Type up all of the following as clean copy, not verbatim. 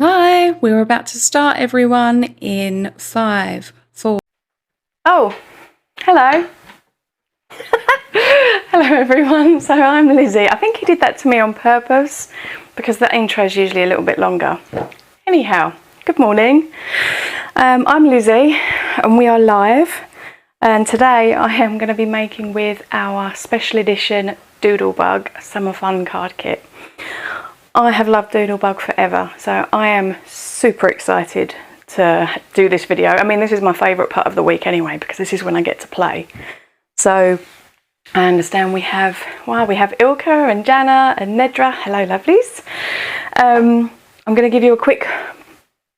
Hi, we're about to start, everyone, in 5, 4. Oh, hello. Hello everyone, so I'm Lizzie. I think he did that to me on purpose because the intro is usually a little bit longer. Anyhow, good morning. I'm Lizzie and we are live, and today I am going to be making with our special edition Doodlebug Summer Fun card kit. I have loved Doodlebug forever, so I am super excited to do this video. I mean, this is my favourite part of the week anyway, because this is when I get to play. So I understand we have Ilka and Jana and Nedra. Hello, lovelies. I'm going to give you a quick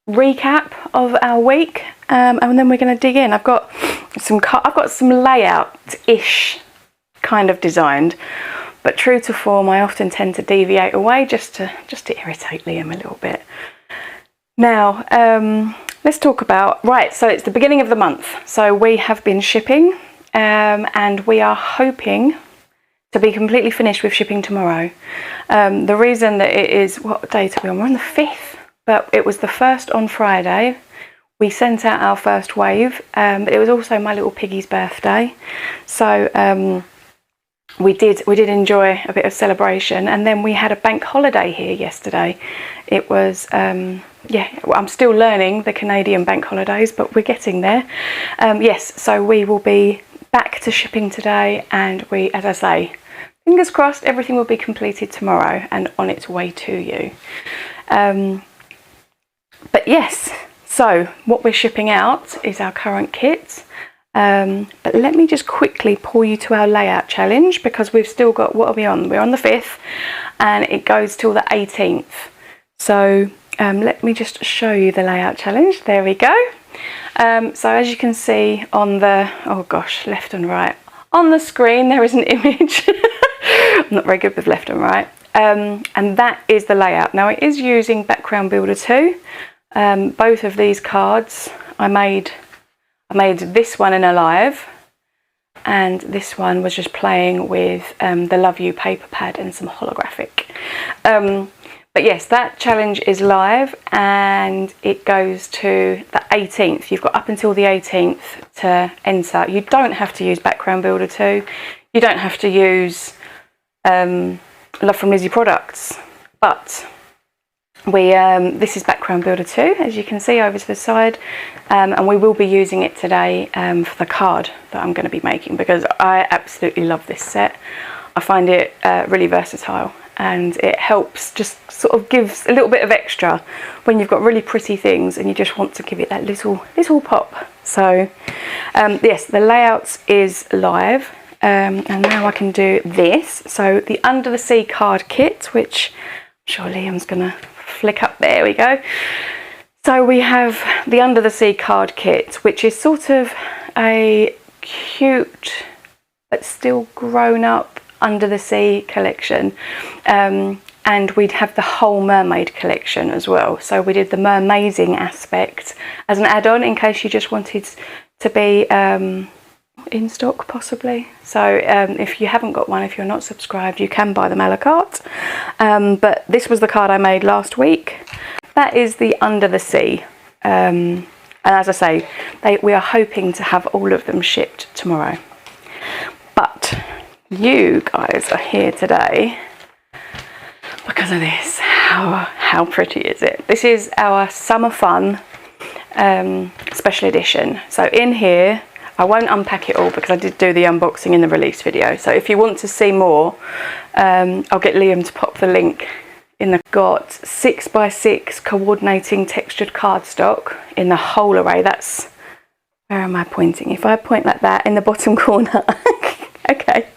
recap of our week, and then we're going to dig in. I've got some layout-ish kind of designed. But true to form, I often tend to deviate away just to irritate Liam a little bit. Now, let's talk about, so it's the beginning of the month. So we have been shipping, and we are hoping to be completely finished with shipping tomorrow. The reason that it is, what date are we on? We're on the 5th, but it was the 1st on Friday. We sent out our first wave, but it was also my little piggy's birthday. So, we did enjoy a bit of celebration, and then we had a bank holiday here yesterday. It was I'm still learning the Canadian bank holidays, but we're getting there. Yes, so we will be back to shipping today, and we, as I say, fingers crossed, everything will be completed tomorrow and on its way to you. But yes, so what we're shipping out is our current kit. But let me just quickly pull you to our layout challenge, because we've still got, what are we on? We're on the 5th and it goes till the 18th. So let me just show you the layout challenge. There we go. So as you can see on the, left and right. On the screen there is an image. I'm not very good with left and right. And that is the layout. Now it is using Background Builder 2. Both of these cards I made this one in Alive, and this one was just playing with the Love You paper pad and some holographic. But yes, that challenge is live and it goes to the 18th. You've got up until the 18th to enter. You don't have to use Background Builder 2. You don't have to use Love from Lizzie products, but this is Background Builder 2, as you can see over to the side, and we will be using it today for the card that I'm going to be making, because I absolutely love this set. I find it really versatile, and it helps, just sort of gives a little bit of extra when you've got really pretty things and you just want to give it that little pop. So yes, the layout is live, and now I can do this. So the Under the Sea card kit, which I'm sure Liam's going to flick up, there we go. So we have the Under the Sea card kit, which is sort of a cute but still grown up Under the Sea collection, and we'd have the whole mermaid collection as well. So we did the mermaiding aspect as an add-on in case you just wanted to be in stock possibly. So if you haven't got one, if you're not subscribed, you can buy them a la carte, but this was the card I made last week. That is the Under the Sea, and as I say, we are hoping to have all of them shipped tomorrow. But you guys are here today because of this. How pretty is it? This is our Summer Fun special edition. So in here, I won't unpack it all because I did do the unboxing in the release video. So if you want to see more, I'll get Liam to pop the link in the. Got 6x6 coordinating textured cardstock in the whole array. That's, where am I pointing? If I point like that in the bottom corner, okay.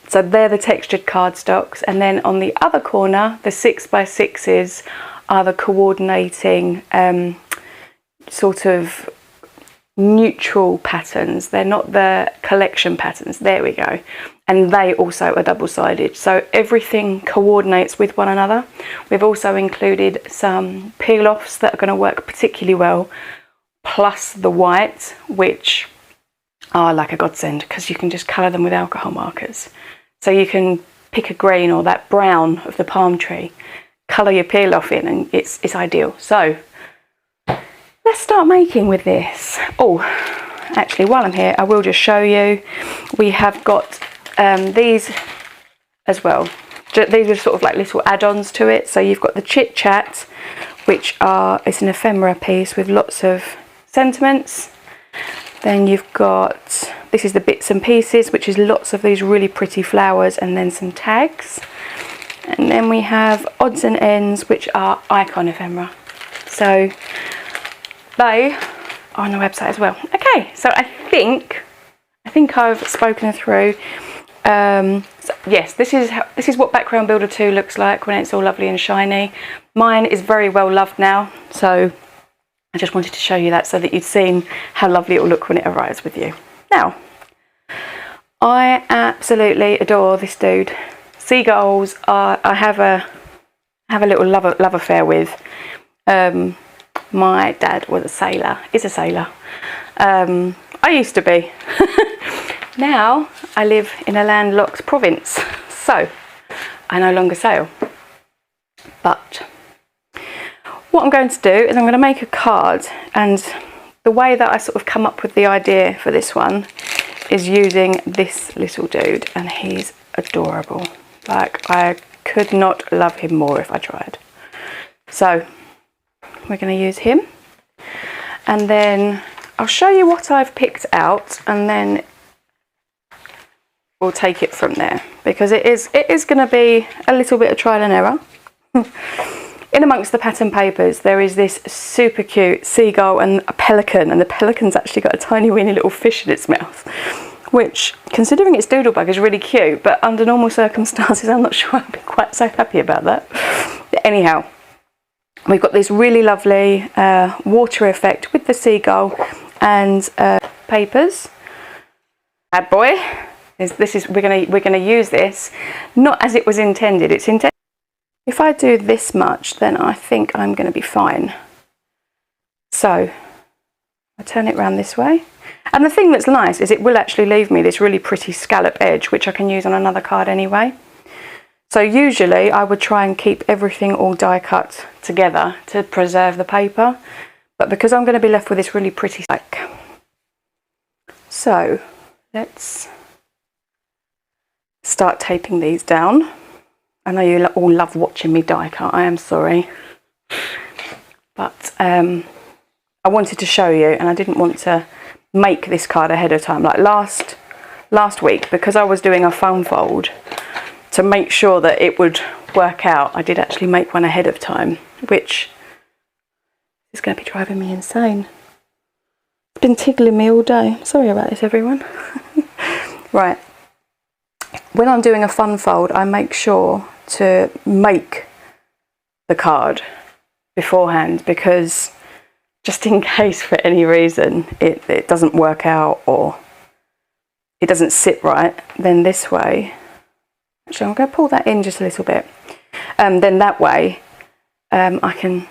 So they're the textured cardstocks, and then on the other corner, the 6x6s are the coordinating sort of neutral patterns. They're not the collection patterns. There we go. And they also are double-sided, so everything coordinates with one another. We've also included some peel-offs that are going to work particularly well, plus the white, which are like a godsend because you can just colour them with alcohol markers. So you can pick a green or that brown of the palm tree, colour your peel off in, and it's ideal. So let's start making with this. Oh, actually, while I'm here, I will just show you. We have got these as well. These are sort of like little add-ons to it. So you've got the Chit Chat, which it's an ephemera piece with lots of sentiments. Then you've got, this is the Bits and Pieces, which is lots of these really pretty flowers and then some tags. And then we have Odds and Ends, which are icon ephemera. So they are on the website as well. Okay, so I think I've spoken through. So yes, this is what Background Builder 2 looks like when it's all lovely and shiny. Mine is very well loved now, so I just wanted to show you that so that you'd seen how lovely it will look when it arrives with you. Now, I absolutely adore this dude. Seagulls are, I have a little love affair with. My dad was a sailor, is a sailor. I used to be. Now I live in a landlocked province, so I no longer sail. But what I'm going to do is I'm going to make a card, and the way that I sort of come up with the idea for this one is using this little dude, and he's adorable. Like, I could not love him more if I tried. So we're going to use him, and then I'll show you what I've picked out, and then we'll take it from there, because it is going to be a little bit of trial and error. In amongst the pattern papers, there is this super cute seagull and a pelican, and the pelican's actually got a tiny weeny little fish in its mouth, which, considering it's Doodlebug, is really cute, but under normal circumstances I'm not sure I'd be quite so happy about that. But anyhow, we've got this really lovely water effect with the seagull and papers. Bad boy. We're gonna use this not as it was intended. It's intended. If I do this much, then I think I'm going to be fine. So I turn it around this way, and the thing that's nice is it will actually leave me this really pretty scallop edge, which I can use on another card anyway. So usually I would try and keep everything all die cut together to preserve the paper, but because I'm going to be left with this really pretty stack, so let's start taping these down. I know you all love watching me die cut, I am sorry, but I wanted to show you, and I didn't want to make this card ahead of time. Like last week, because I was doing a foam fold to make sure that it would work out, I did actually make one ahead of time, which is going to be driving me insane. It's been tickling me all day. Sorry about this, everyone. Right. When I'm doing a fun fold, I make sure to make the card beforehand, because just in case for any reason it doesn't work out or it doesn't sit right, then this way, actually I'm going to pull that in just a little bit, then that way I can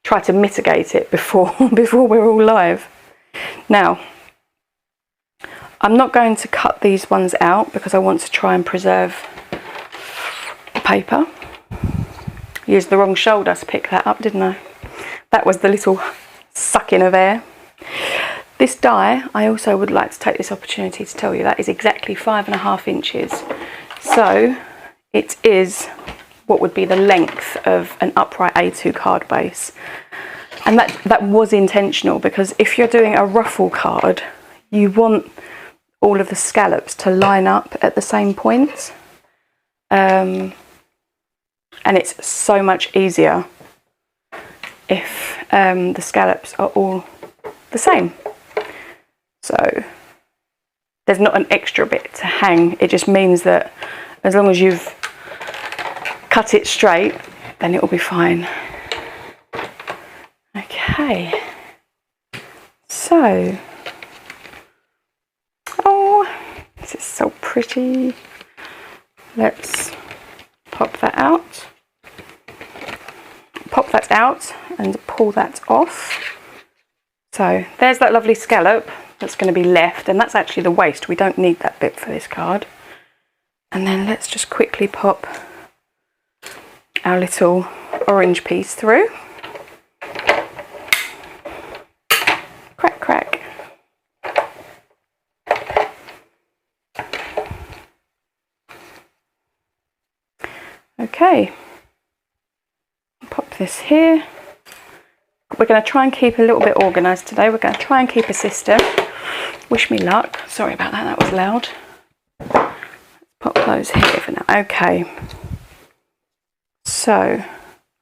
try to mitigate it before we're all live. Now, I'm not going to cut these ones out because I want to try and preserve the paper. Used the wrong shoulder to pick that up, didn't I? That was the little sucking of air. This die, I also would like to take this opportunity to tell you, that is exactly 5.5 inches. So it is what would be the length of an upright A2 card base. And that was intentional, because if you're doing a ruffle card, you want all of the scallops to line up at the same point, and it's so much easier if the scallops are all the same. So there's not an extra bit to hang, it just means that as long as you've cut it straight, then it will be fine. Okay, so, oh, this is so pretty. Let's pop that out. Pop that out and pull that off. So there's that lovely scallop that's going to be left, and that's actually the waste. We don't need that bit for this card. And then let's just quickly pop our little orange piece through. Crack, crack. Okay, pop this here. We're going to try and keep a little bit organised today. We're going to try and keep a system. Wish me luck. Sorry about that, that was loud. Let's pop those here for now. Okay, so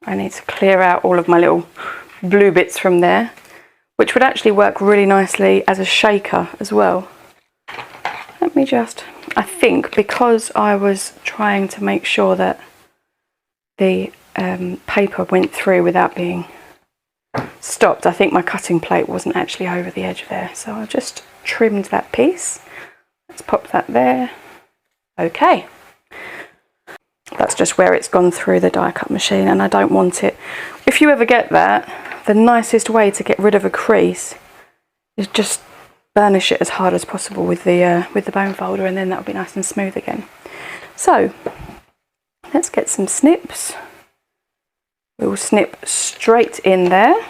I need to clear out all of my little blue bits from there, which would actually work really nicely as a shaker as well. Let me just, I think because I was trying to make sure that the paper went through without being stopped, I think my cutting plate wasn't actually over the edge there, so I just trimmed that piece. Let's pop that there. Okay, that's just where it's gone through the die cut machine, and I don't want it. If you ever get that, the nicest way to get rid of a crease is just burnish it as hard as possible with the bone folder, and then that'll be nice and smooth again. So let's get some snips. We'll snip straight in there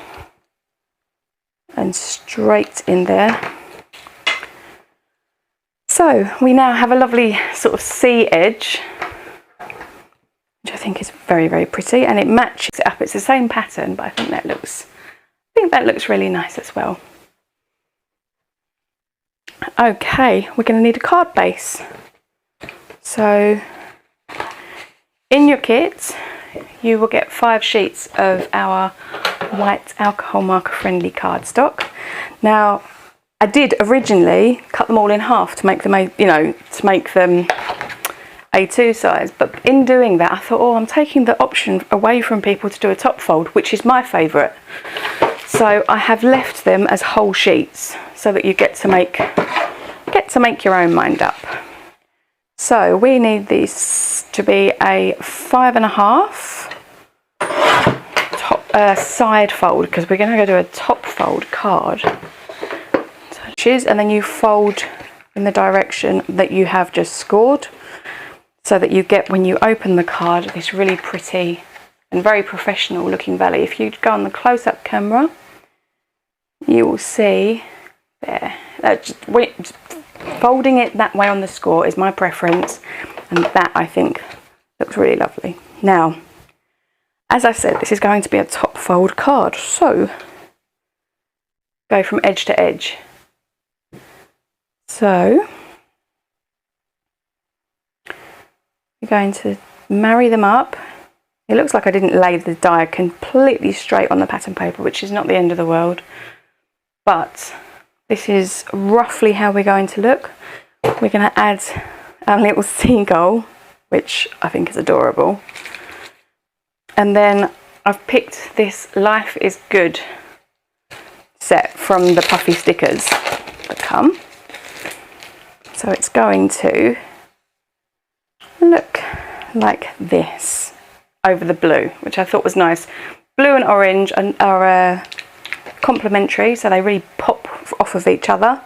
and straight in there. So we now have a lovely sort of C edge, which I think is very, very pretty, and it matches it up. It's the same pattern, but I think that looks really nice as well. Okay, we're going to need a card base. So in your kit, you will get 5 sheets of our white alcohol marker friendly cardstock. Now, I did originally cut them all in half to make them, A2 size, but in doing that, I thought, oh, I'm taking the option away from people to do a top fold, which is my favourite. So I have left them as whole sheets so that you get to make your own mind up. So we need these to be a 5.5 top side fold, because we're going to go do a top fold card. And then you fold in the direction that you have just scored, so that you get, when you open the card, this really pretty and very professional looking valley. If you go on the close-up camera, you will see there. Folding it that way on the score is my preference, and that I think looks really lovely. Now, as I said, this is going to be a top fold card, so go from edge to edge. So you're going to marry them up. It looks like I didn't lay the die completely straight on the pattern paper, which is not the end of the world, but this is roughly how we're going to look. We're going to add our little seagull, which I think is adorable. And then I've picked this Life is Good set from the puffy stickers that come. So it's going to look like this over the blue, which I thought was nice. Blue and orange are complementary, so they really pop off of each other,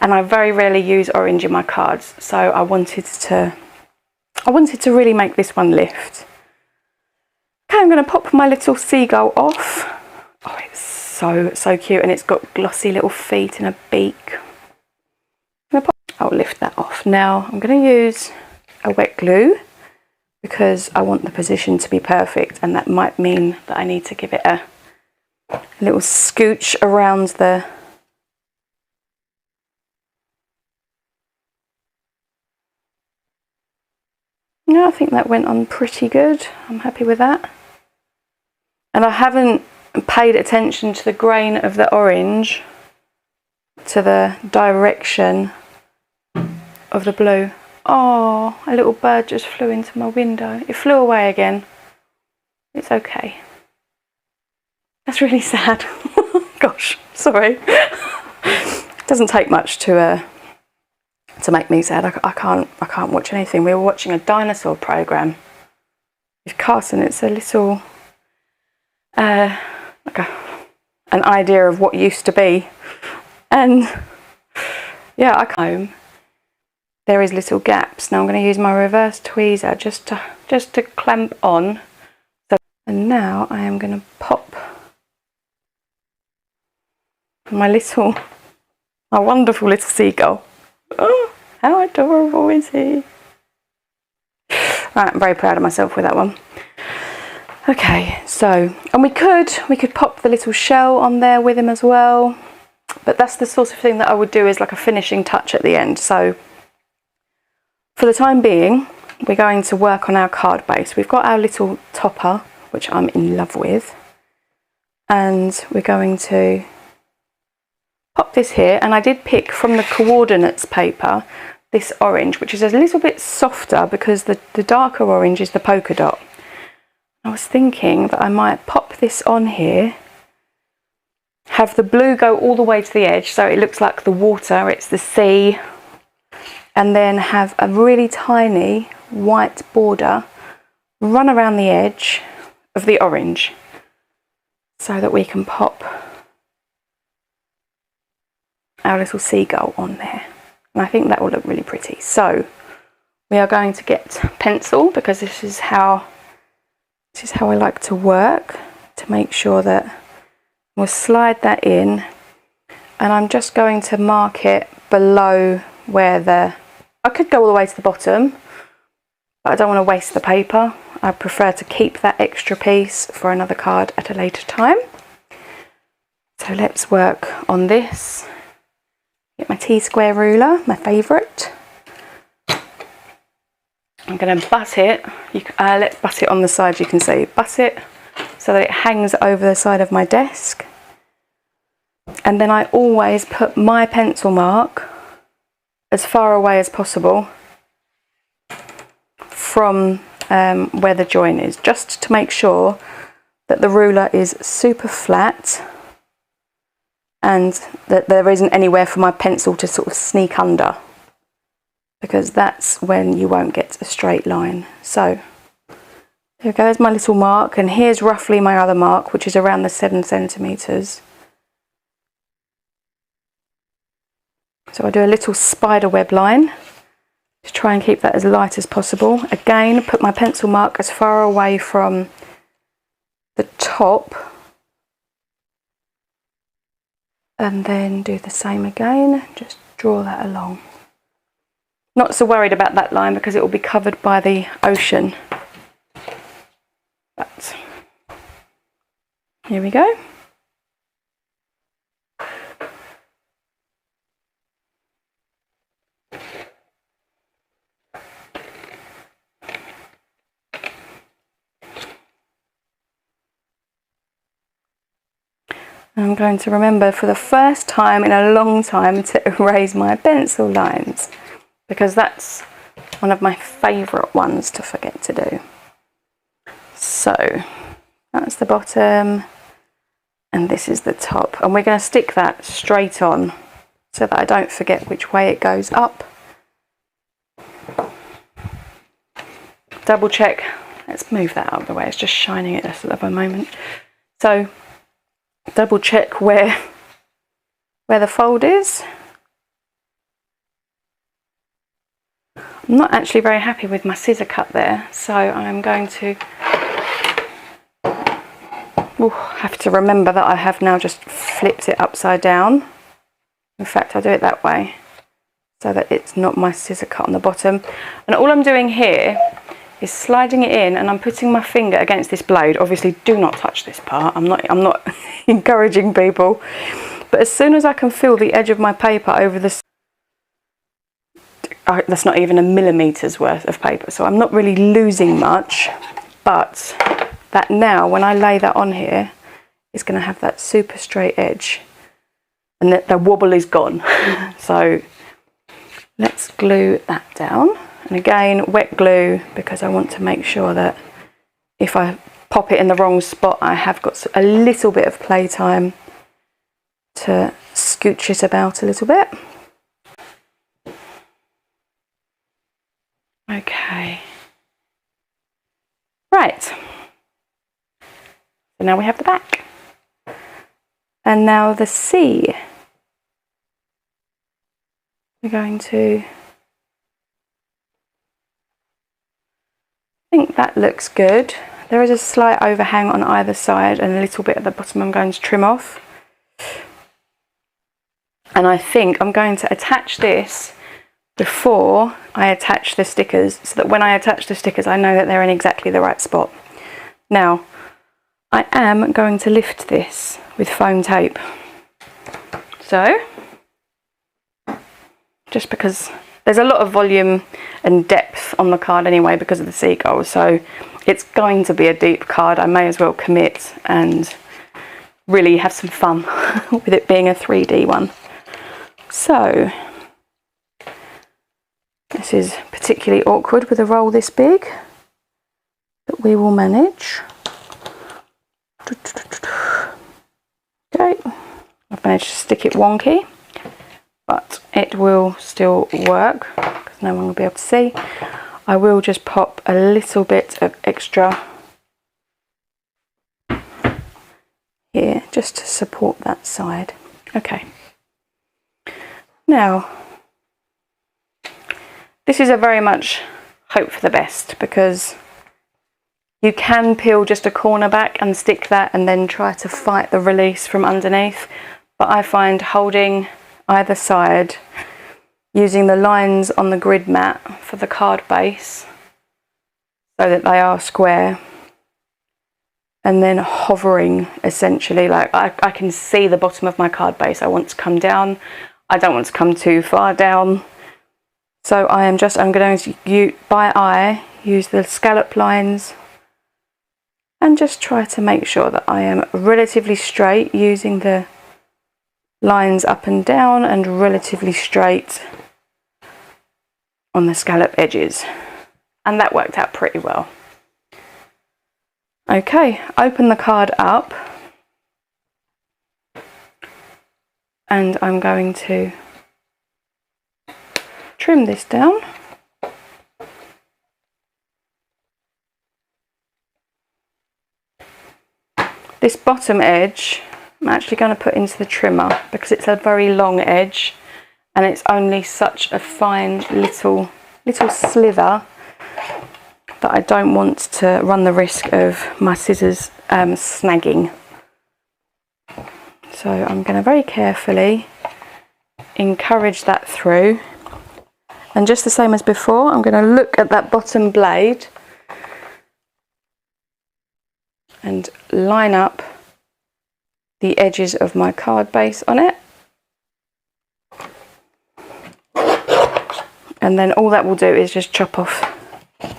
and I very rarely use orange in my cards, so I wanted to really make this one lift. Okay, I'm going to pop my little seagull off. Oh, it's so cute, and it's got glossy little feet and a beak. I'll lift that off. Now I'm going to use a wet glue because I want the position to be perfect, and that might mean that I need to give it a little scooch around the I think that went on pretty good. I'm happy with that. And I haven't paid attention to the grain of the orange, to the direction of the blue. Oh, a little bird just flew into my window. It flew away again. It's okay. That's really sad. Gosh, sorry. It doesn't take much to make me sad. I can't watch anything. We were watching a dinosaur program with Carson. It's a little like an idea of what used to be, and yeah, I come home. There is little gaps. Now I'm going to use my reverse tweezer just to clamp on. So And now I am going to pop my wonderful little seagull. Oh, how adorable is he? Right, I'm very proud of myself with that one. Okay, so, and we could pop the little shell on there with him as well, but that's the sort of thing that I would do as like a finishing touch at the end. So for the time being, we're going to work on our card base. We've got our little topper, which I'm in love with, and we're going to pop this here. And I did pick from the coordinates paper this orange, which is a little bit softer because the darker orange is the polka dot. I was thinking that I might pop this on here, have the blue go all the way to the edge so it looks like the water, it's the sea, and then have a really tiny white border run around the edge of the orange so that we can pop our little seagull on there. And I think that will look really pretty. So we are going to get pencil, because this is how I like to work, to make sure that we'll slide that in, and I'm just going to mark it below where I could go all the way to the bottom, but I don't want to waste the paper. I prefer to keep that extra piece for another card at a later time. So let's work on this. Get my T-square ruler, my favourite. I'm going to butt it. Let's butt it on the side, you can see. Butt it so that it hangs over the side of my desk. And then I always put my pencil mark as far away as possible from where the join is, just to make sure that the ruler is super flat and that there isn't anywhere for my pencil to sort of sneak under, because that's when you won't get a straight line. So there we go, there's my little mark, and here's roughly my other mark, which is around the 7 centimetres. So I do a little spider web line to try and keep that as light as possible. Again, put my pencil mark as far away from the top, and then do the same again, just draw that along. Not so worried about that line because it will be covered by the ocean. But here we go. I'm going to remember for the first time in a long time to erase my pencil lines, because that's one of my favourite ones to forget to do. So that's the bottom and this is the top, and we're going to stick that straight on so that I don't forget which way it goes up. Double check. Let's move that out of the way, it's just shining at us at the moment. So double check where the fold is. I'm not actually very happy with my scissor cut there, so I'm going to have to remember that I have now just flipped it upside down. In fact, I do it that way so that it's not my scissor cut on the bottom. And all I'm doing here is sliding it in, and I'm putting my finger against this blade. Obviously do not touch this part, I'm not encouraging people, but as soon as I can feel the edge of my paper over this, that's not even a millimetre's worth of paper, so I'm not really losing much, but that now when I lay that on here is going to have that super straight edge, and the wobble is gone. So let's glue that down. And again, wet glue, because I want to make sure that if I pop it in the wrong spot, I have got a little bit of playtime to scooch it about a little bit. Okay. Right. So now we have the back. And now the C. We're going to, I think that looks good. There is a slight overhang on either side and a little bit at the bottom I'm going to trim off. And I think I'm going to attach this before I attach the stickers, so that when I attach the stickers I know that they're in exactly the right spot. Now, I am going to lift this with foam tape. So, just because there's a lot of volume and depth on the card anyway because of the seagulls, so it's going to be a deep card. I may as well commit and really have some fun with it being a 3D one. So, this is particularly awkward with a roll this big, but we will manage. Okay, I've managed to stick it wonky, but it will still work because no one will be able to see. I will just pop a little bit of extra here just to support that side. Okay. Now, this is a very much hope for the best, because you can peel just a corner back and stick that and then try to fight the release from underneath. But I find holding either side, using the lines on the grid mat for the card base so that they are square, and then hovering essentially, like I can see the bottom of my card base. I want to come down. I don't want to come too far down. So I'm going to, by eye, use the scallop lines and just try to make sure that I am relatively straight, using the lines up and down and relatively straight on the scallop edges. And that worked out pretty well. Okay, open the card up. And I'm going to trim this down. This bottom edge I'm actually going to put into the trimmer because it's a very long edge and it's only such a fine little sliver that I don't want to run the risk of my scissors snagging. So I'm going to very carefully encourage that through, and just the same as before, I'm going to look at that bottom blade and line up the edges of my card base on it, and then all that will do is just chop off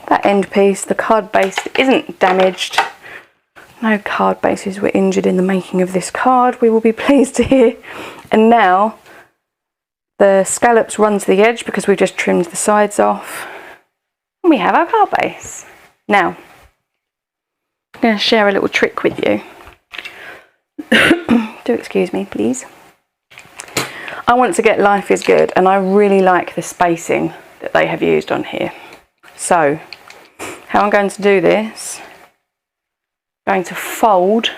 that end piece. The card base isn't damaged. No card bases were injured in the making of this card, we will be pleased to hear. And now the scallops run to the edge because we've just trimmed the sides off, and we have our card base. Now, I'm going to share a little trick with you. Do excuse me, please. I want to get Life is Good, and I really like the spacing that they have used on here. So, how I'm going to do this, I'm going to fold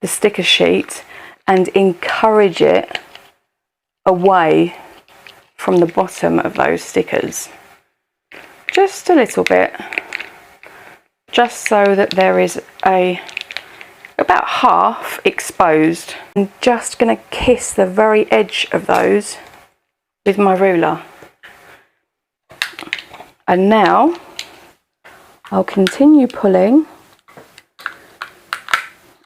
the sticker sheet and encourage it away from the bottom of those stickers. Just a little bit. Just so that there is about half exposed. I'm just going to kiss the very edge of those with my ruler. And now I'll continue pulling,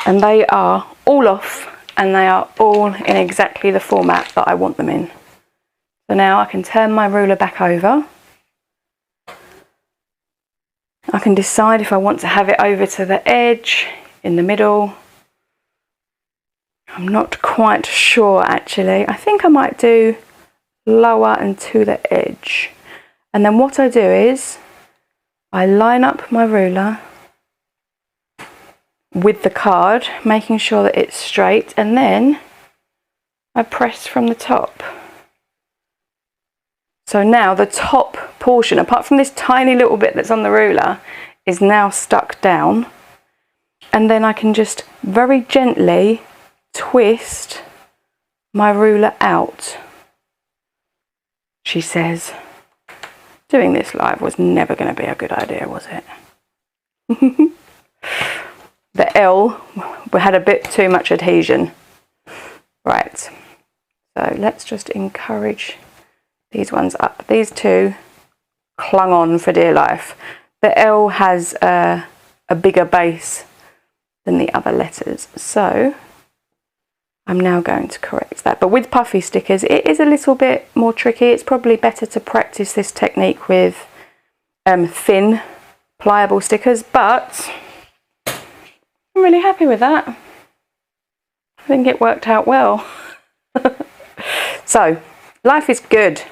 and they are all off and they are all in exactly the format that I want them in. So now I can turn my ruler back over. I can decide if I want to have it over to the edge, in the middle. I'm not quite sure actually. I think I might do lower and to the edge. And then what I do is I line up my ruler with the card, making sure that it's straight, and then I press from the top. So now the top portion, apart from this tiny little bit that's on the ruler, is now stuck down. And then I can just very gently twist my ruler out. She says, doing this live was never going to be a good idea, was it? L had a bit too much adhesion. Right, so let's just encourage these ones up. These two clung on for dear life. The L has a bigger base than the other letters, so I'm now going to correct that. But with puffy stickers, it is a little bit more tricky. It's probably better to practice this technique with thin, pliable stickers, but I'm really happy with that. I think it worked out well. So, life is good.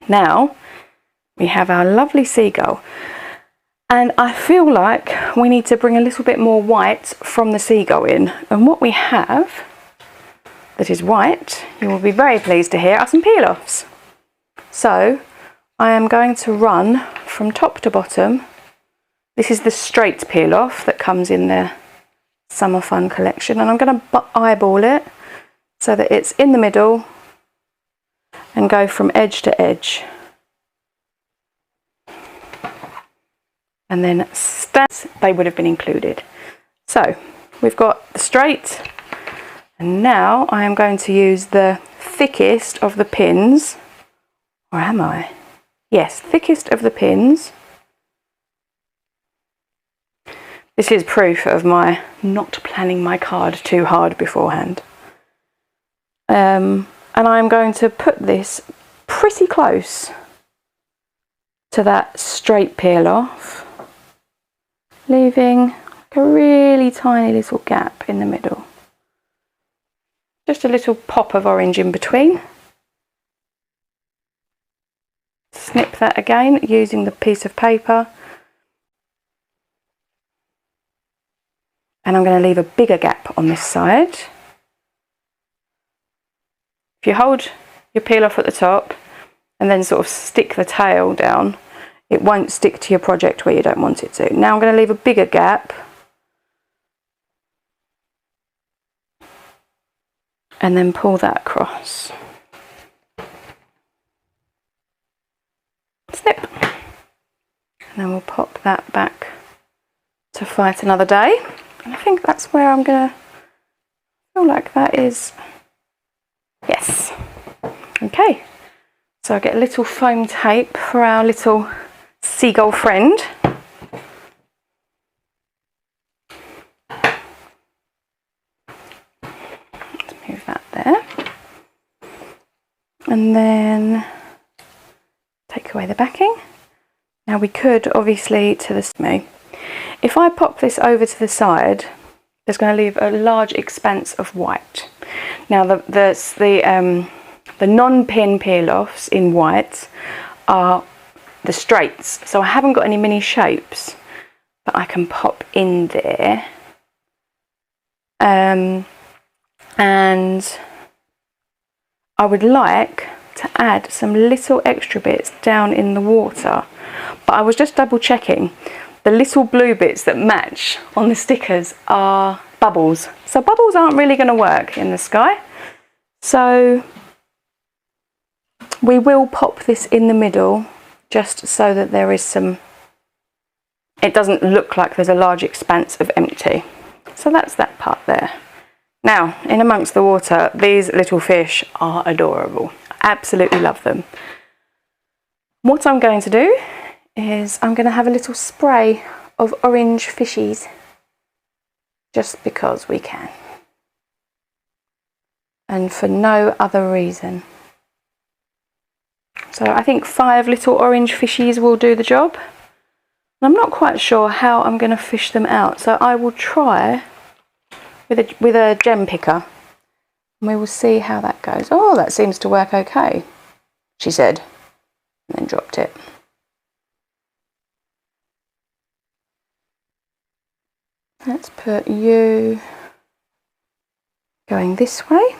Now, we have our lovely seagull. And I feel like we need to bring a little bit more white from the seagull in. And what we have that is white, you will be very pleased to hear, are some peel-offs. So, I am going to run from top to bottom. This is the straight peel-off that comes in the Summer Fun collection, and I'm going to eyeball it so that it's in the middle and go from edge to edge. And then they would have been included. So we've got the straight, and now I am going to use the thickest of the pins, or am I? Yes, thickest of the pins. This is proof of my not planning my card too hard beforehand. And I'm going to put this pretty close to that straight peel off, leaving a really tiny little gap in the middle. Just a little pop of orange in between. Snip that again using the piece of paper. And I'm going to leave a bigger gap on this side. If you hold your peel off at the top and then sort of stick the tail down, it won't stick to your project where you don't want it to. Now I'm going to leave a bigger gap and then pull that across. Snip. And then we'll pop that back to fight another day. And I think that's where I'm going to feel like that is. Yes. Okay. So I get a little foam tape for our little seagull friend. Let's move that there. And then take away the backing. Now we could obviously to the me. If I pop this over to the side, there's going to leave a large expanse of white. Now the non-pin peel-offs in white are the straights, so I haven't got any mini shapes that I can pop in there. And I would like to add some little extra bits down in the water, but I was just double checking. The little blue bits that match on the stickers are bubbles. So bubbles aren't really going to work in the sky. So we will pop this in the middle just so that there is some, it doesn't look like there's a large expanse of empty. So that's that part there. Now, in amongst the water, these little fish are adorable. I absolutely love them. What I'm going to do is I'm going to have a little spray of orange fishies just because we can and for no other reason. So I think 5 little orange fishies will do the job. I'm not quite sure how I'm going to fish them out, so I will try with a gem picker and we will see how that goes. Oh, that seems to work okay, she said, and then dropped it. Let's put you going this way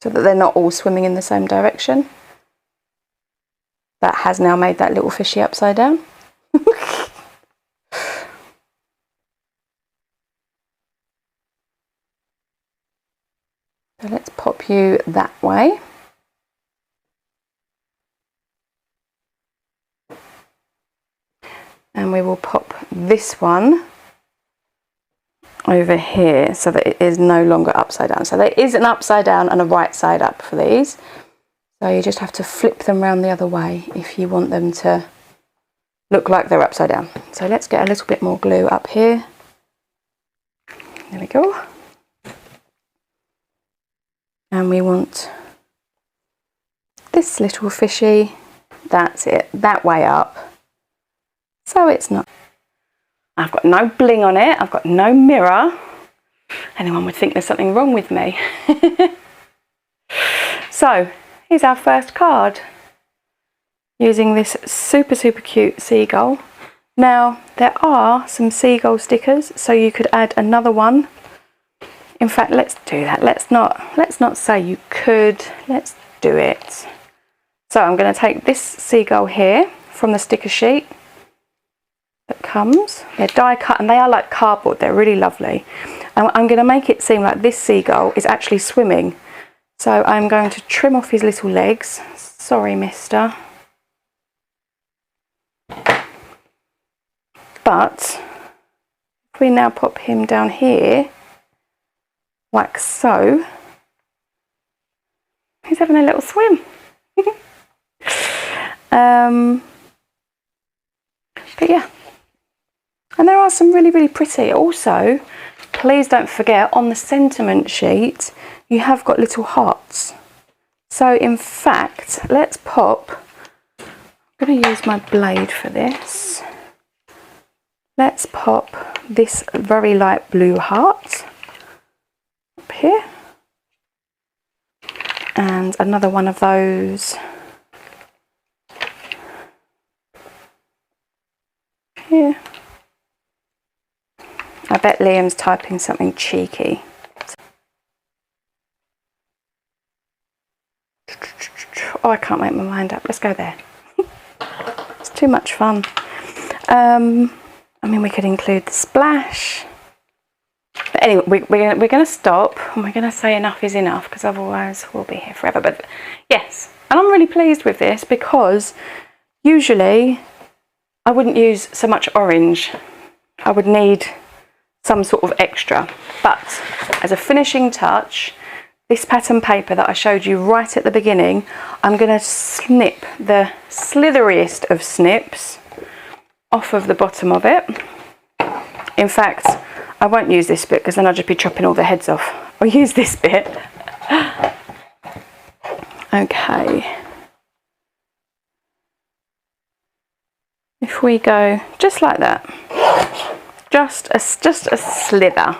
so that they're not all swimming in the same direction. That has now made that little fishy upside down. So let's pop you that way. And we will pop this one over here so that it is no longer upside down. So there is an upside down and a right side up for these. So you just have to flip them around the other way if you want them to look like they're upside down. So let's get a little bit more glue up here. There we go. And we want this little fishy, that's it, that way up. So it's not, I've got no bling on it, I've got no mirror. Anyone would think there's something wrong with me. So here's our first card, using this super cute seagull. Now there are some seagull stickers, so you could add another one. In fact, let's do that. Let's not say you could, let's do it. So I'm going to take this seagull here from the sticker sheet that comes. They're die cut and they are like cardboard, they're really lovely. And I'm going to make it seem like this seagull is actually swimming. So I'm going to trim off his little legs. Sorry, mister. But if we now pop him down here, like so, he's having a little swim. But yeah, and there are some really pretty. Also, please don't forget, on the sentiment sheet you have got little hearts. So in fact, let's pop, I'm going to use my blade for this. Let's pop this very light blue heart up here, and another one of those here. I bet Liam's typing something cheeky. Oh, I can't make my mind up. Let's go there. It's too much fun. I mean, we could include the splash. But anyway, we're going to stop and we're going to say enough is enough, because otherwise we'll be here forever. But yes, and I'm really pleased with this, because usually I wouldn't use so much orange. I would need some sort of extra. But as a finishing touch, this pattern paper that I showed you right at the beginning, I'm going to snip the slitheriest of snips off of the bottom of it. In fact, I won't use this bit because then I'll just be chopping all the heads off. I'll use this bit. Okay. If we go just like that, just a slither,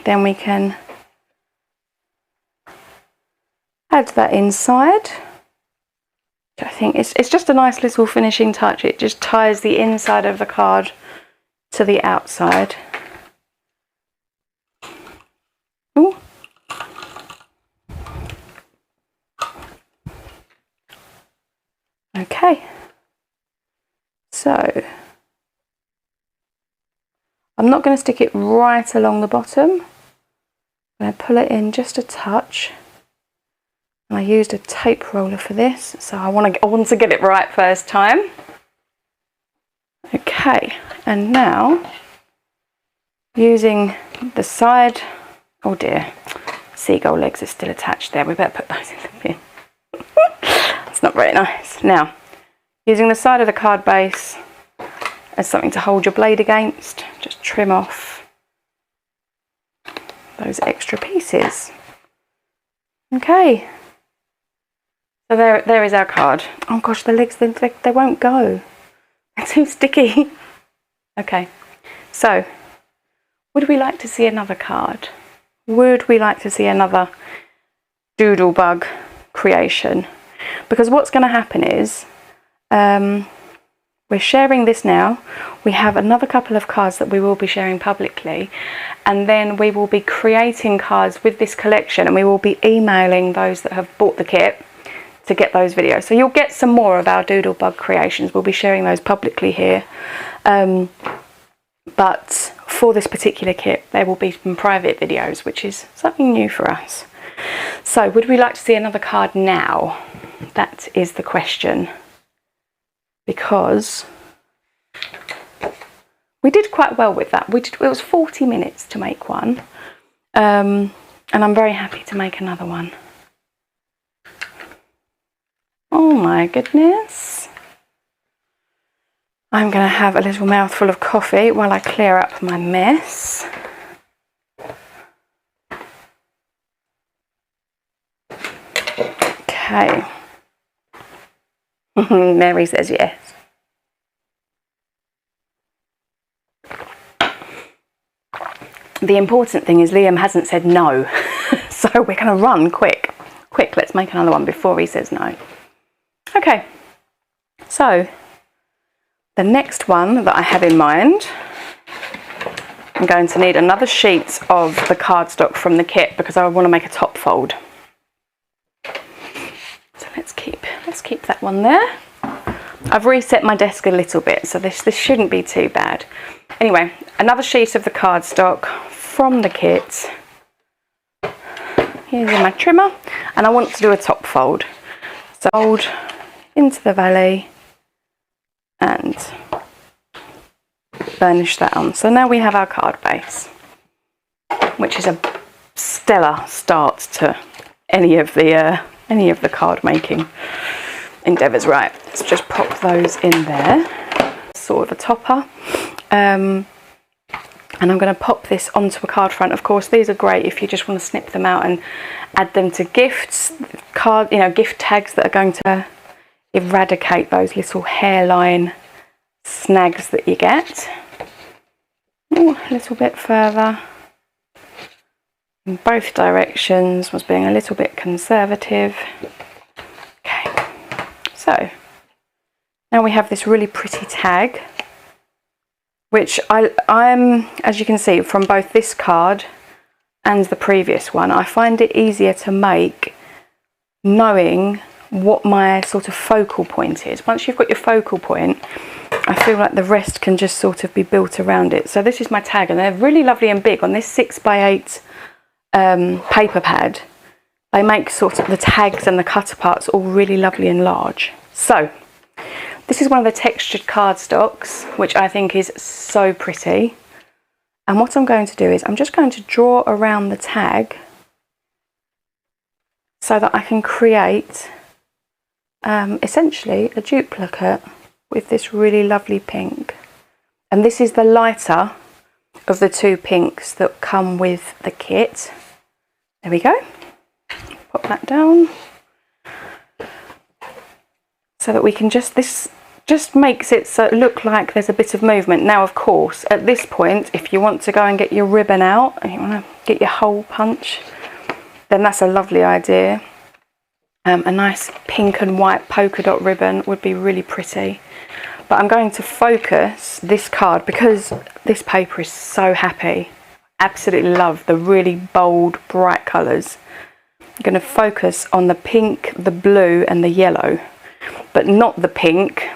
then we can add that inside. I think it's just a nice little finishing touch. It just ties the inside of the card to the outside. Ooh. Okay, so I'm not going to stick it right along the bottom. I'm going to pull it in just a touch. And I used a tape roller for this, so I want to get it right first time. Okay, and now using the side, oh dear, seagull legs are still attached there. We better put those in the bin. It's not very nice. Now, using the side of the card base as something to hold your blade against, just trim off those extra pieces. Okay. So there is our card. Oh gosh, the legs, they won't go. They're too sticky. Okay, so would we like to see another card? Would we like to see another Doodlebug creation? Because what's going to happen is, we're sharing this now. We have another couple of cards that we will be sharing publicly, and then we will be creating cards with this collection, and we will be emailing those that have bought the kit to get those videos. So you'll get some more of our Doodlebug creations. We'll be sharing those publicly here. But for this particular kit, there will be some private videos, which is something new for us. So would we like to see another card now? That is the question. Because we did quite well with that. It was 40 minutes to make one, and I'm very happy to make another one. Oh my goodness. I'm going to have a little mouthful of coffee while I clear up my mess. Okay. Mary says yes. The important thing is Liam hasn't said no. So we're going to run quick. Quick, let's make another one before he says no. Okay. So the next one that I have in mind, I'm going to need another sheet of the cardstock from the kit because I want to make a top fold. So let's keep that one there. I've reset my desk a little bit, so this shouldn't be too bad. Anyway, another sheet of the cardstock from the kit. Here's my trimmer, and I want to do a top fold. So fold into the valley and burnish that on. So now we have our card base, which is a stellar start to any of the card making endeavours. Right, let's just pop those in there, sort of a topper, and I'm going to pop this onto a card front. Of course, these are great if you just want to snip them out and add them to gifts, gift tags that are going to eradicate those little hairline snags that you get. Ooh, a little bit further in both directions, was being a little bit conservative. Okay, so now we have this really pretty tag, which I'm, as you can see from both this card and the previous one, I find it easier to make knowing what my sort of focal point is. Once you've got your focal point, I feel like the rest can just sort of be built around it. So this is my tag, and they're really lovely and big on this 6x8 paper pad. They make sort of the tags and the cutter parts all really lovely and large. So this is one of the textured cardstocks, which I think is so pretty. And what I'm going to do is I'm just going to draw around the tag so that I can create essentially a duplicate with this really lovely pink. And this is the lighter of the two pinks that come with the kit. There we go. Pop that down so that we can this just makes it so it look like there's a bit of movement. Now, of course, at this point, if you want to go and get your ribbon out and you want to get your hole punch, then that's a lovely idea. A nice pink and white polka dot ribbon would be really pretty. But I'm going to focus this card because this paper is so happy. Absolutely love the really bold, bright colours. I'm going to focus on the pink, the blue and the yellow, but not the pink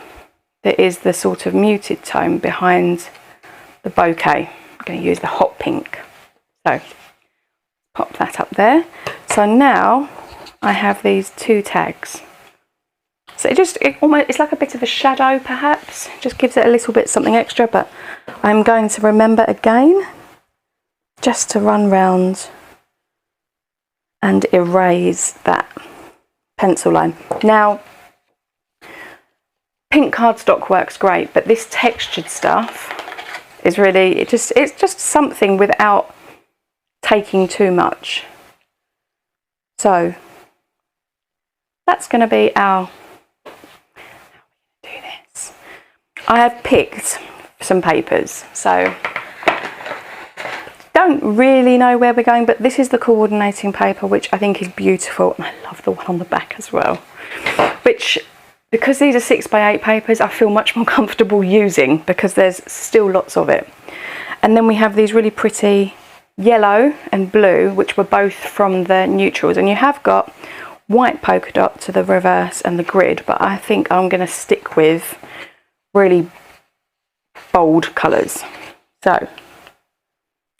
that is the sort of muted tone behind the bouquet. I'm going to use the hot pink. So pop that up there. So now I have these two tags. So it's like a bit of a shadow perhaps. It just gives it a little bit something extra, but I'm going to remember again just to run round and erase that pencil line. Now, pink cardstock works great, but this textured stuff is really, it's just something without taking too much. So that's going to be our, how are we going to do this? I have picked some papers, so don't really know where we're going, but this is the coordinating paper, which I think is beautiful, and I love the one on the back as well, which, because these are 6x8 papers, I feel much more comfortable using because there's still lots of it. And then we have these really pretty yellow and blue, which were both from the neutrals, and you have got white polka dot to the reverse and the grid, but I think I'm going to stick with really bold colours. So,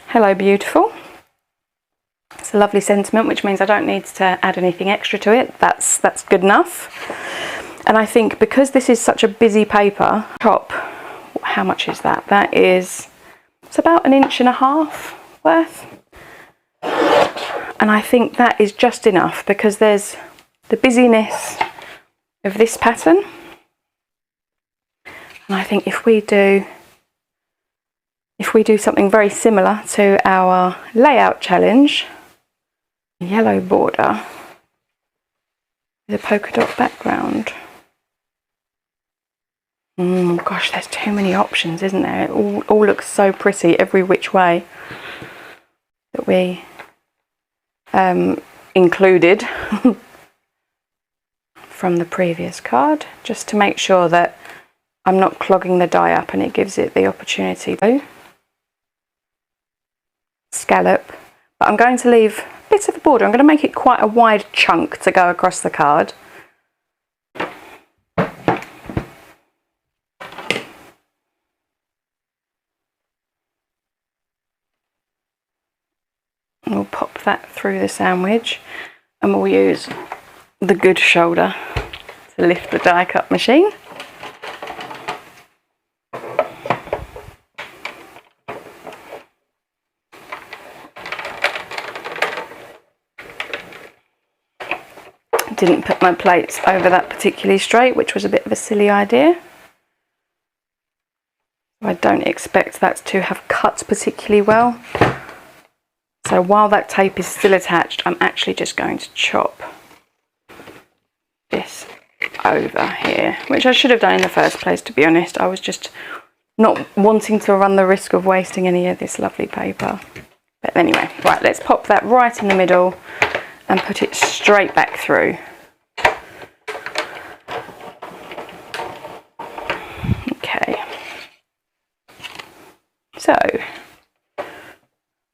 hello beautiful. It's a lovely sentiment, which means I don't need to add anything extra to it. That's good enough. And I think because this is such a busy paper, top, how much is that? That is, it's about 1.5 inches worth. And I think that is just enough because there's the busyness of this pattern. And I think if we do something very similar to our layout challenge, yellow border with a polka dot background. Gosh, there's too many options, isn't there? It all looks so pretty every which way that we included from the previous card, just to make sure that I'm not clogging the die up and it gives it the opportunity to scallop. But I'm going to leave a bit of the border. I'm going to make it quite a wide chunk to go across the card. We'll pop that through the sandwich and we'll use the good shoulder to lift the die cut machine. Didn't put my plates over that particularly straight, which was a bit of a silly idea. I don't expect that to have cut particularly well. So while that tape is still attached, I'm actually just going to chop this over here, which I should have done in the first place, to be honest. I was just not wanting to run the risk of wasting any of this lovely paper. But anyway, right, let's pop that right in the middle and put it straight back through. Okay. So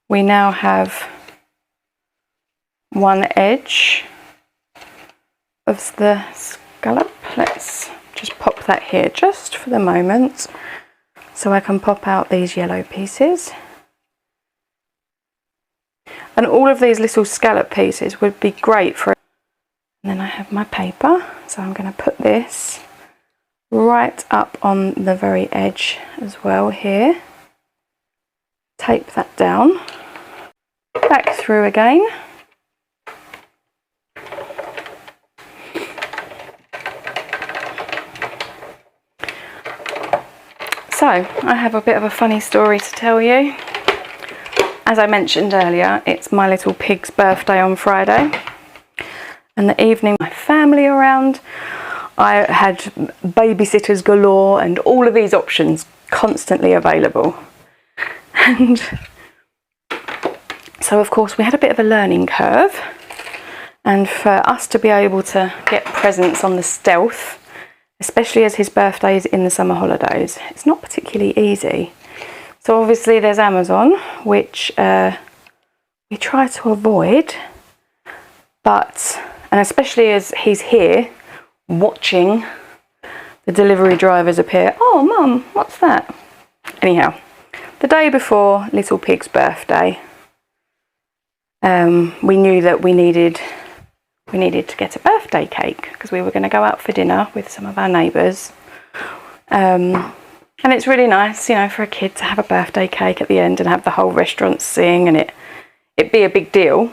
we now have one edge of the scallop. Let's just pop that here just for the moment so I can pop out these yellow pieces. And all of these little scallop pieces would be great for... And then I have my paper, so I'm going to put this right up on the very edge as well here. Tape that down, back through again. So, I have a bit of a funny story to tell you. As I mentioned earlier, it's my little pig's birthday on Friday. And the evening, my family around, I had babysitters galore and all of these options constantly available. And so of course we had a bit of a learning curve, and for us to be able to get presents on the stealth, especially as his birthday is in the summer holidays, it's not particularly easy. So obviously there's Amazon, which we try to avoid, but, and especially as he's here watching the delivery drivers appear. Oh mum, what's that? Anyhow, the day before little pig's birthday, we knew that we needed to get a birthday cake because we were going to go out for dinner with some of our neighbours. And it's really nice, you know, for a kid to have a birthday cake at the end and have the whole restaurant sing and it be a big deal.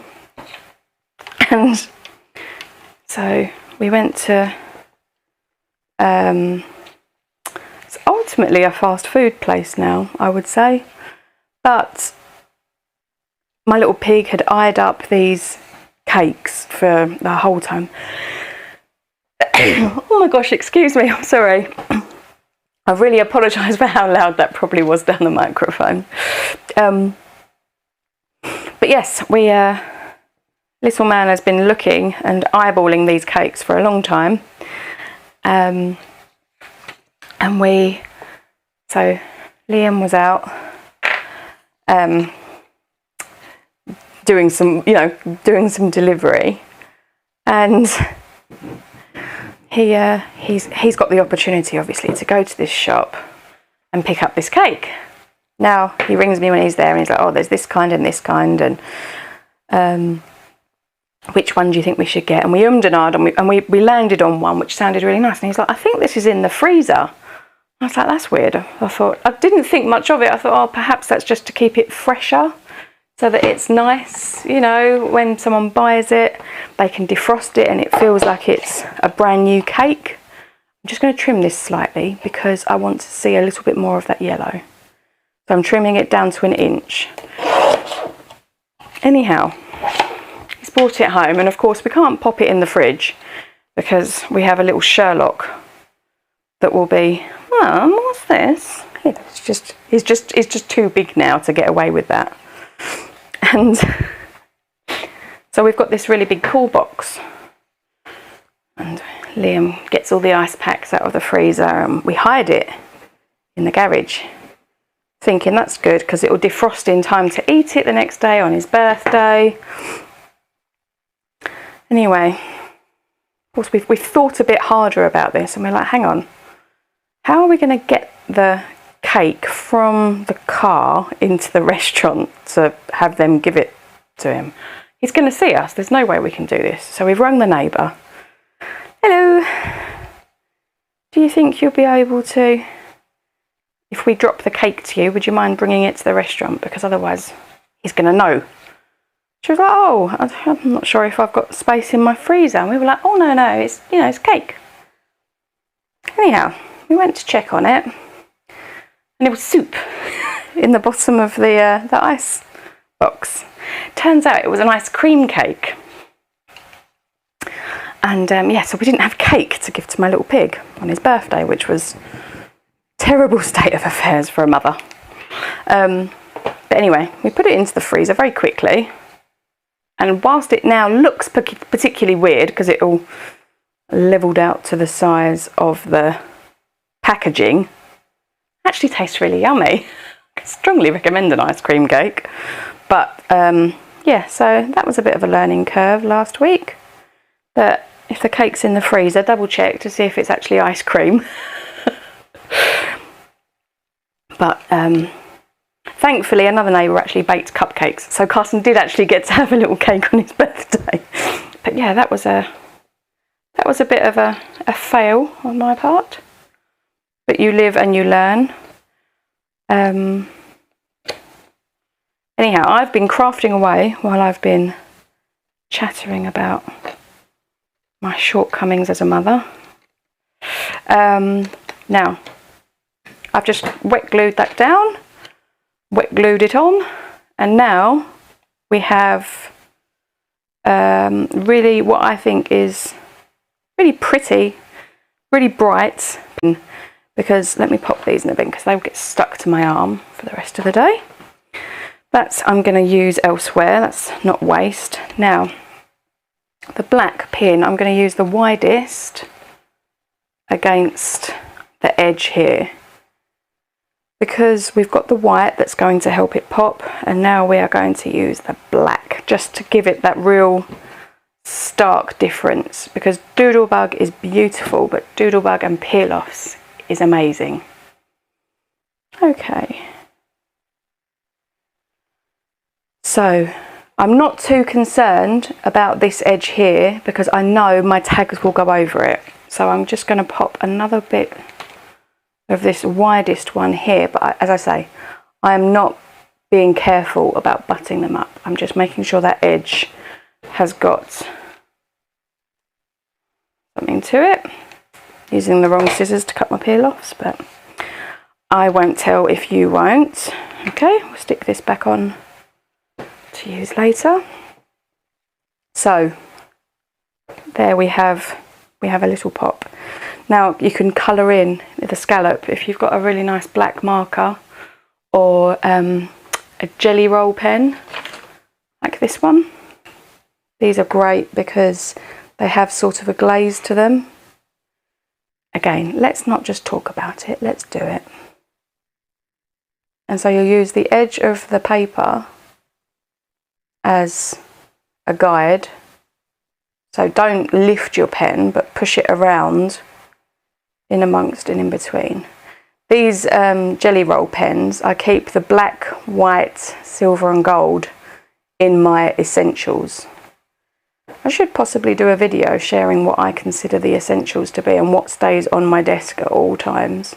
And so we went to, it's ultimately a fast food place now, I would say. But my little pig had eyed up these cakes for the whole time. Oh my gosh, excuse me, I'm sorry. I really apologise for how loud that probably was down the microphone. But yes, little man has been looking and eyeballing these cakes for a long time. And so Liam was out doing some delivery, and he's got the opportunity obviously to go to this shop and pick up this cake. Now he rings me when he's there and he's like, oh, there's this kind and this kind, and which one do you think we should get? And we ummed and ahed and we landed on one which sounded really nice, and he's like, I think this is in the freezer. I was like, that's weird. I thought, I didn't think much of it. I thought, oh, perhaps that's just to keep it fresher so that it's nice, you know, when someone buys it, they can defrost it and it feels like it's a brand new cake. I'm just going to trim this slightly because I want to see a little bit more of that yellow. So I'm trimming it down to 1 inch. Anyhow, he's brought it home, and of course we can't pop it in the fridge because we have a little Sherlock that will be, what's this? Yeah, it's just too big now to get away with that. And so we've got this really big cool box, and Liam gets all the ice packs out of the freezer and we hide it in the garage, thinking that's good because it will defrost in time to eat it the next day on his birthday. Anyway, of course we've thought a bit harder about this, and we're like, hang on, how are we going to get the cake from the car into the restaurant to have them give it to him? He's going to see us. There's no way we can do this. So we've rung the neighbour. Hello, do you think you'll be able to, if we drop the cake to you, would you mind bringing it to the restaurant? Because otherwise he's going to know. She was like, oh, I'm not sure if I've got space in my freezer. And we were like, oh, no, it's, you know, it's cake. Anyhow, we went to check on it, and there was soup in the bottom of the ice box. Turns out it was an ice cream cake. And yeah, so we didn't have cake to give to my little pig on his birthday, which was a terrible state of affairs for a mother. But anyway, we put it into the freezer very quickly. And whilst it now looks particularly weird because it all levelled out to the size of the packaging, actually tastes really yummy. I strongly recommend an ice cream cake. But yeah, so that was a bit of a learning curve last week. But if the cake's in the freezer, double check to see if it's actually ice cream. But thankfully another neighbour actually baked cupcakes, so Carson did actually get to have a little cake on his birthday. But yeah, that was a bit of a fail on my part. But you live and you learn. Anyhow, I've been crafting away while I've been chattering about my shortcomings as a mother. Now, I've just wet glued that down, wet glued it on, and now we have really what I think is really pretty, really bright, because let me pop these in a bin because they'll get stuck to my arm for the rest of the day. That I'm going to use elsewhere, that's not waste. Now, the black pin, I'm going to use the widest against the edge here, because we've got the white that's going to help it pop, and now we are going to use the black just to give it that real stark difference, because Doodlebug is beautiful, but Doodlebug and peel-offs is amazing. Okay. So I'm not too concerned about this edge here because I know my tags will go over it. So I'm just going to pop another bit of this widest one here. But as I say, I am not being careful about butting them up. I'm just making sure that edge has got something to it. Using the wrong scissors to cut my peel-offs, but I won't tell if you won't. Okay, we'll stick this back on to use later. So there we have a little pop. Now you can colour in the scallop if you've got a really nice black marker or a jelly roll pen like this one. These are great because they have sort of a glaze to them. Again, let's not just talk about it, let's do it. And so you'll use the edge of the paper as a guide. So don't lift your pen, but push it around in amongst and in between. These jelly roll pens, I keep the black, white, silver and gold in my essentials. I should possibly do a video sharing what I consider the essentials to be and what stays on my desk at all times.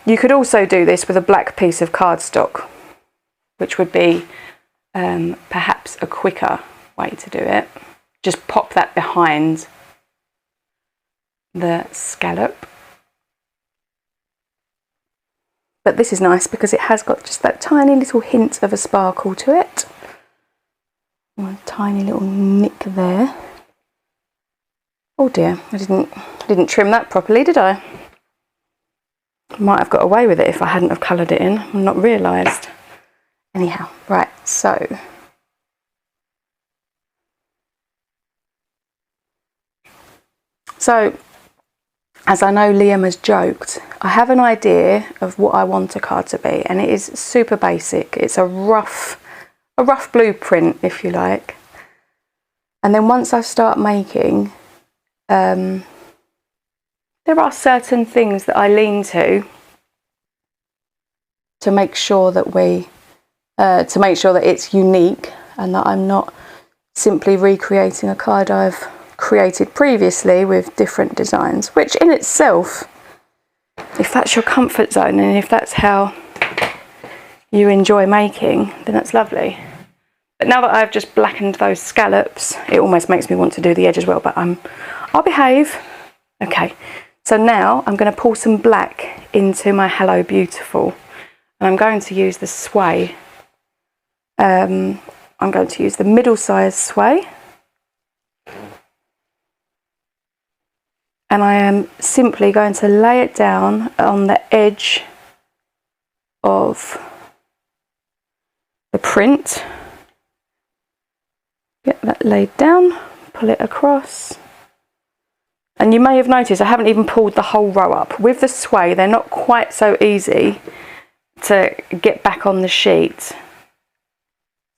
You could also do this with a black piece of cardstock, which would be perhaps a quicker way to do it. Just pop that behind the scallop. But this is nice because it has got just that tiny little hint of a sparkle to it. A tiny little nick there. Oh dear, I didn't trim that properly, did I? Might have got away with it if I hadn't have coloured it in and not realised. Anyhow, right, so as I know Liam has joked, I have an idea of what I want a card to be, and it is super basic. It's a rough blueprint, if you like. And then once I start making, there are certain things that I lean to make sure that it's unique and that I'm not simply recreating a card I've created previously with different designs, which in itself, if that's your comfort zone and if that's how you enjoy making, then that's lovely. But now that I've just blackened those scallops, it almost makes me want to do the edge as well, but I'll behave. Okay, so now I'm going to pour some black into my Hello Beautiful, and I'm going to use the sway. I'm going to use the middle-sized sway. And I am simply going to lay it down on the edge of the print. Get that laid down, pull it across. And you may have noticed I haven't even pulled the whole row up. With the sway, they're not quite so easy to get back on the sheet.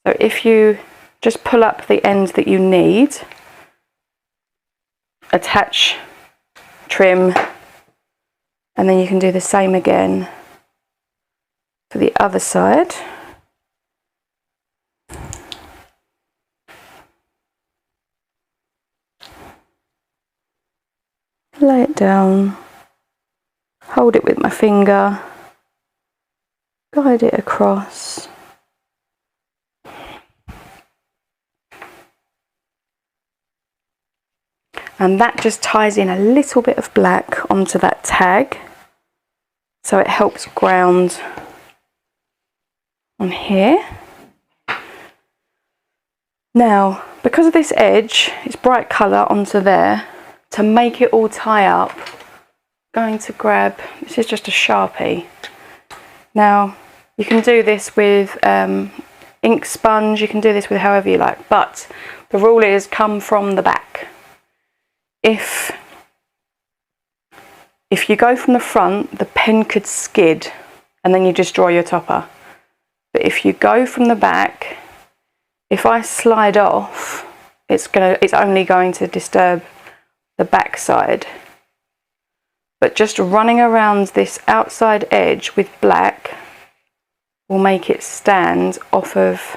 So if you just pull up the end that you need, attach, trim, and then you can do the same again for the other side. Lay it down, hold it with my finger, guide it across. And that just ties in a little bit of black onto that tag, so it helps ground on here. Now, because of this edge, it's bright colour onto there, to make it all tie up, I'm going to grab, this is just a Sharpie. Now, you can do this with ink sponge, you can do this with however you like, but the rule is come from the back. If you go from the front, the pen could skid and then you just draw your topper. But if you go from the back, if I slide off, it's only going to disturb the back side. But just running around this outside edge with black will make it stand off of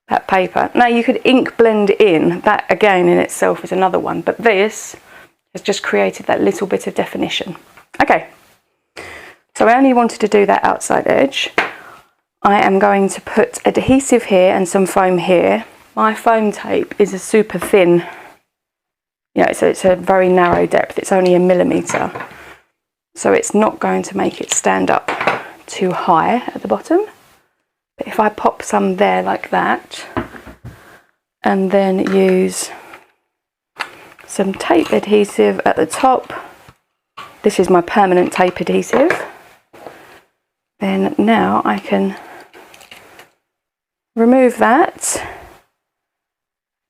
that paper. Now you could ink blend in, that again in itself is another one, but this has just created that little bit of definition. Okay, so I only wanted to do that outside edge. I am going to put adhesive here and some foam here. My foam tape is a super thin, it's a very narrow depth, it's only 1 millimetre. So it's not going to make it stand up too high at the bottom. But if I pop some there like that, and then use some tape adhesive at the top, this is my permanent tape adhesive, then now I can remove that,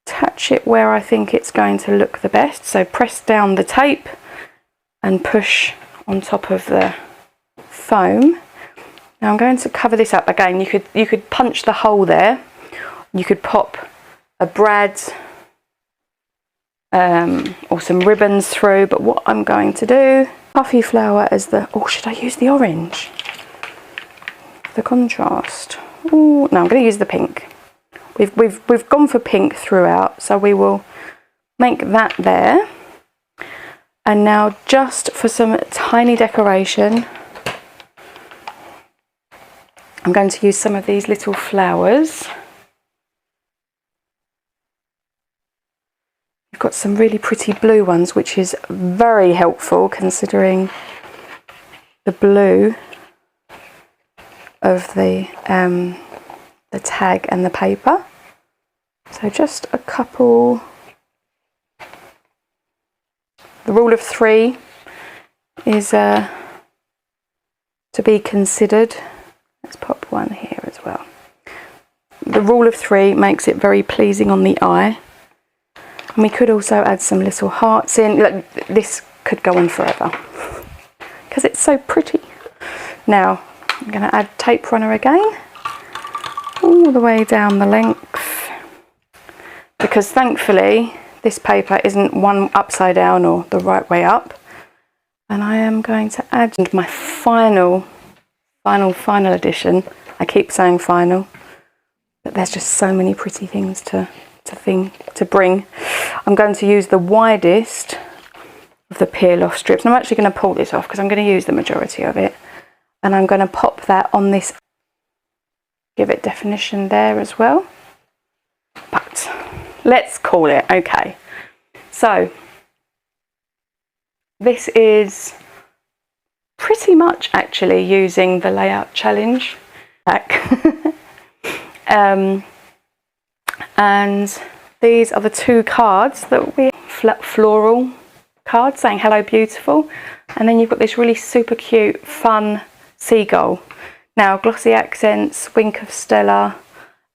attach it where I think it's going to look the best. So press down the tape and push on top of the foam. Now I'm going to cover this up again. You could punch the hole there. You could pop a brad or some ribbons through. But what I'm going to do, puffy flower as the, oh, should I use the orange? The contrast. Ooh, no, I'm going to use the pink. We've gone for pink throughout, so we will make that there. And now just for some tiny decoration, I'm going to use some of these little flowers. We've got some really pretty blue ones, which is very helpful considering the blue of the tag and the paper. So just a couple. The rule of 3 is to be considered. Let's pop one here as well. The rule of 3 makes it very pleasing on the eye. And we could also add some little hearts in. Like, this could go on forever because it's so pretty. Now I'm going to add tape runner again, all the way down the length, because thankfully this paper isn't one upside down or the right way up. And I am going to add my final edition. I keep saying final, but there's just so many pretty things to bring. I'm going to use the widest of the peel off strips. And I'm actually going to pull this off because I'm going to use the majority of it. And I'm going to pop that on this, give it definition there as well. But let's call it. Okay. So this is pretty much actually using the layout challenge pack. And these are the 2 cards that we floral cards saying hello beautiful, and then you've got this really super cute fun seagull. Now glossy accents, wink of Stella,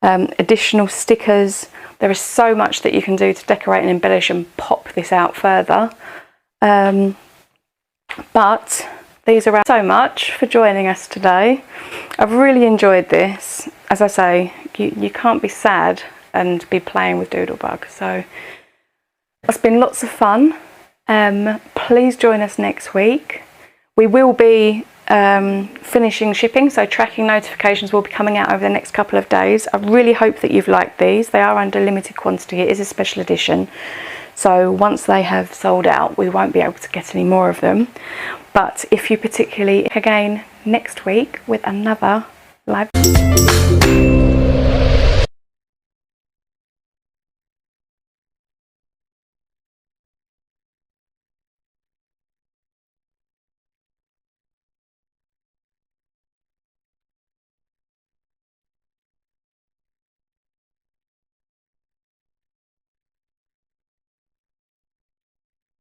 additional stickers. There is so much that you can do to decorate and embellish and pop this out further. But these are so much for joining us today. I've really enjoyed this. As I say, you can't be sad and be playing with Doodlebug. So it's been lots of fun. Please join us next week. We will be finishing shipping, so tracking notifications will be coming out over the next couple of days. I really hope that you've liked these. They are under limited quantity. It is a special edition. So once they have sold out, we won't be able to get any more of them. But if you particularly, again, next week with another